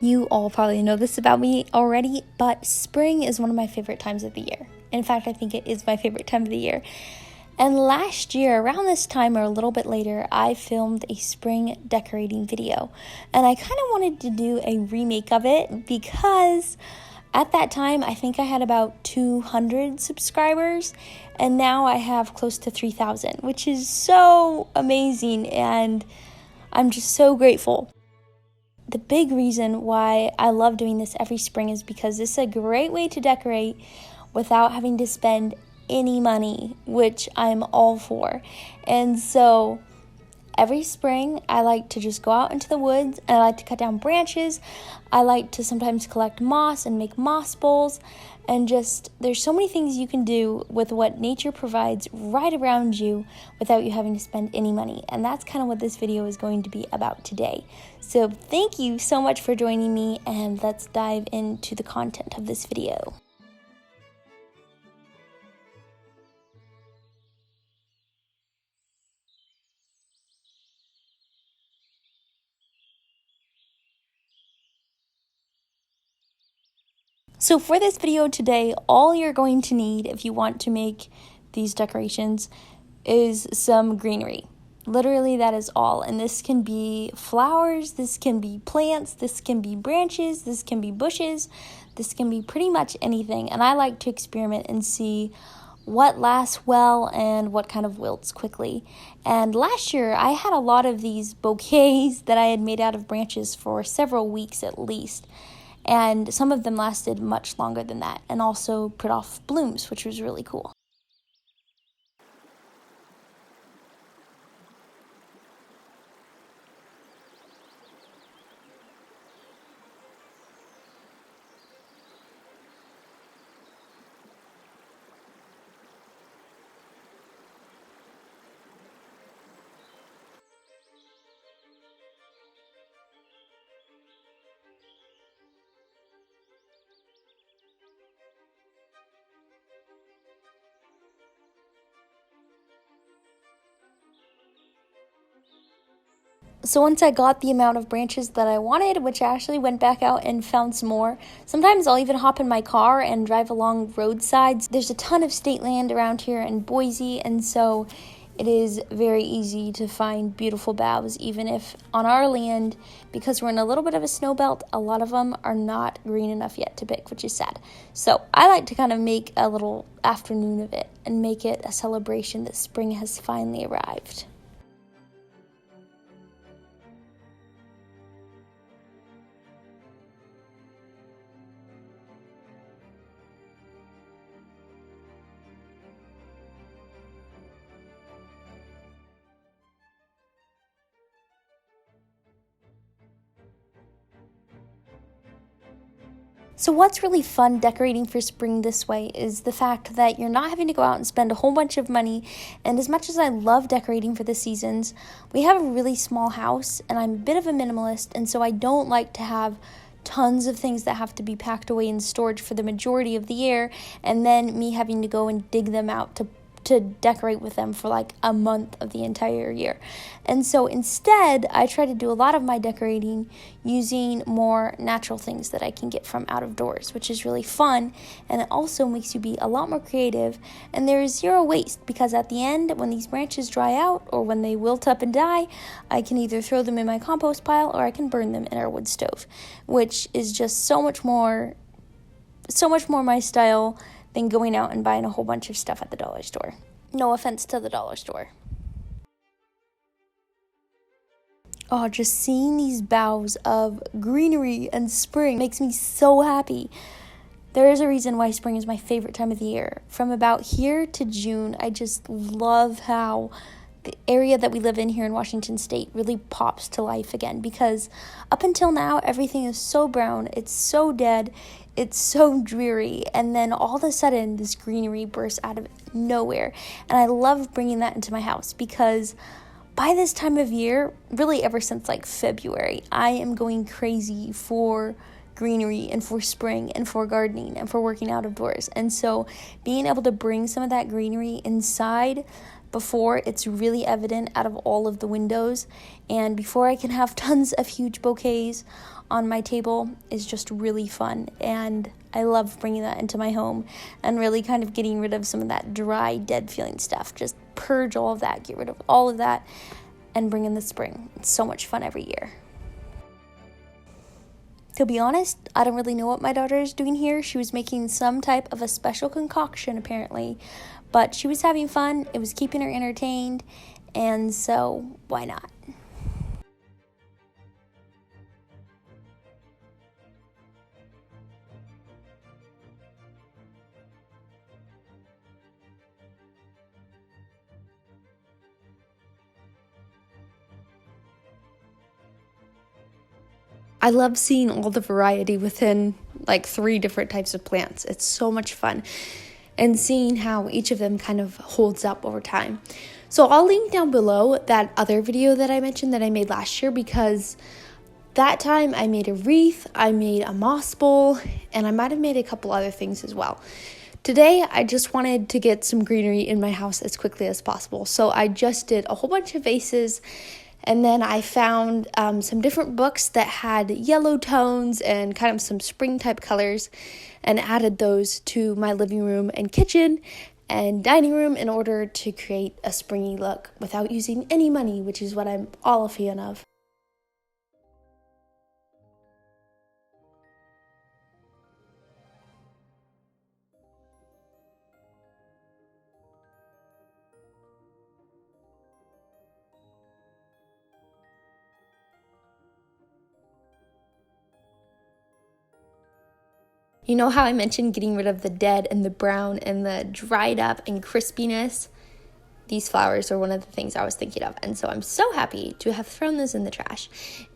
You all probably know this about me already, but spring is one of my favorite times of the year. In fact, I think it is my favorite time of the year. And last year, around this time or a little bit later, I filmed a spring decorating video. And I kind of wanted to do a remake of it because at that time, I think I had about 200 subscribers. And now I have close to 3,000, which is so amazing. And I'm just so grateful. The big reason why I love doing this every spring is because this is a great way to decorate without having to spend any money, which I'm all for. And so every spring, I like to just go out into the woods and I like to cut down branches. I like to sometimes collect moss and make moss bowls. And just, there's so many things you can do with what nature provides right around you without you having to spend any money. And that's kind of what this video is going to be about today. So thank you so much for joining me, and let's dive into the content of this video. So for this video today, all you're going to need if you want to make these decorations is some greenery. Literally, that is all. And this can be flowers, this can be plants, this can be branches, this can be bushes, this can be pretty much anything. And I like to experiment and see what lasts well and what kind of wilts quickly. And last year, I had a lot of these bouquets that I had made out of branches for several weeks at least. And some of them lasted much longer than that and also put off blooms, which was really cool. So once I got the amount of branches that I wanted, which I actually went back out and found some more, sometimes I'll even hop in my car and drive along roadsides. There's a ton of state land around here in Boise, and so it is very easy to find beautiful boughs, even if on our land, because we're in a little bit of a snow belt, a lot of them are not green enough yet to pick, which is sad. So I like to kind of make a little afternoon of it and make it a celebration that spring has finally arrived. So what's really fun decorating for spring this way is the fact that you're not having to go out and spend a whole bunch of money. And as much as I love decorating for the seasons, we have a really small house and I'm a bit of a minimalist, and so I don't like to have tons of things that have to be packed away in storage for the majority of the year and then me having to go and dig them out to decorate with them for like a month of the entire year. And so instead, I try to do a lot of my decorating using more natural things that I can get from out of doors, which is really fun, and it also makes you be a lot more creative, and there is zero waste because at the end, when these branches dry out or when they wilt up and die, I can either throw them in my compost pile or I can burn them in our wood stove, which is just so much more my style than going out and buying a whole bunch of stuff at the dollar store. No offense to the dollar store. Oh, just seeing these boughs of greenery and spring makes me so happy. There is a reason why spring is my favorite time of the year. From about here to June, I just love how the area that we live in here in Washington State really pops to life again, because up until now, everything is so brown, it's so dead, it's so dreary, and then all of a sudden, this greenery bursts out of nowhere, and I love bringing that into my house, because by this time of year, really ever since like February, I am going crazy for greenery and for spring and for gardening and for working out of doors, and so being able to bring some of that greenery inside before it's really evident out of all of the windows, and before I can have tons of huge bouquets on my table is just really fun. And I love bringing that into my home and really kind of getting rid of some of that dry, dead feeling stuff. Just purge all of that, get rid of all of that, and bring in the spring. It's so much fun every year. To be honest, I don't really know what my daughter is doing here. She was making some type of a special concoction apparently, but she was having fun. It was keeping her entertained, and so why not? I love seeing all the variety within like 3 different types of plants. It's so much fun. And seeing how each of them kind of holds up over time. So I'll link down below that other video that I mentioned that I made last year, because that time I made a wreath, I made a moss bowl, and I might have made a couple other things as well. Today, I just wanted to get some greenery in my house as quickly as possible. So I just did a whole bunch of vases. And then I found some different books that had yellow tones and kind of some spring type colors, and added those to my living room and kitchen and dining room in order to create a springy look without using any money, which is what I'm all a fan of. You know how I mentioned getting rid of the dead and the brown and the dried up and crispiness? These flowers are one of the things I was thinking of. And so I'm so happy to have thrown those in the trash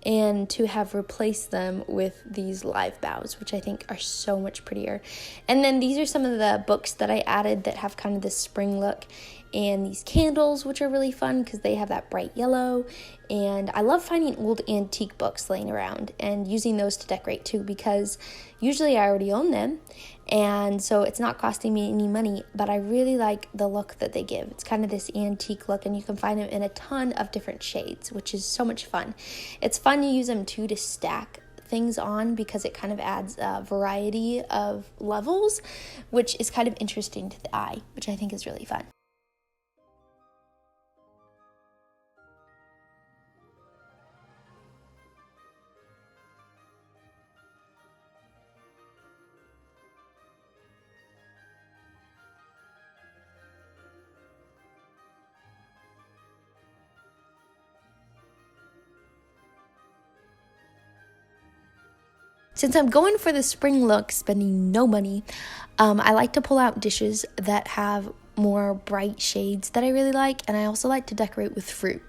and to have replaced them with these live boughs, which I think are so much prettier. And then these are some of the books that I added that have kind of this spring look. And these candles, which are really fun because they have that bright yellow. And I love finding old antique books laying around and using those to decorate too, because usually I already own them, and so it's not costing me any money, but I really like the look that they give. It's kind of this antique look, and you can find them in a ton of different shades, which is so much fun. It's fun to use them too to stack things on, because it kind of adds a variety of levels, which is kind of interesting to the eye, which I think is really fun. Since I'm going for the spring look, spending no money, I like to pull out dishes that have more bright shades that I really like, and I also like to decorate with fruit.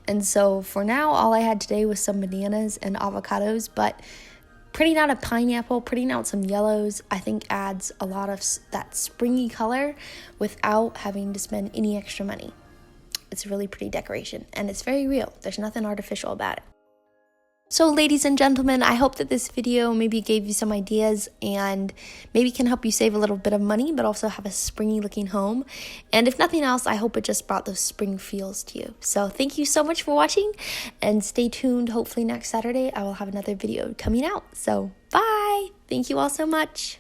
And so for now, all I had today was some bananas and avocados, but printing out a pineapple, printing out some yellows, I think adds a lot of that springy color without having to spend any extra money. It's a really pretty decoration, and it's very real. There's nothing artificial about it. So ladies and gentlemen, I hope that this video maybe gave you some ideas and maybe can help you save a little bit of money, but also have a springy looking home. And if nothing else, I hope it just brought those spring feels to you. So thank you so much for watching, and stay tuned. Hopefully next Saturday I will have another video coming out. So bye! Thank you all so much.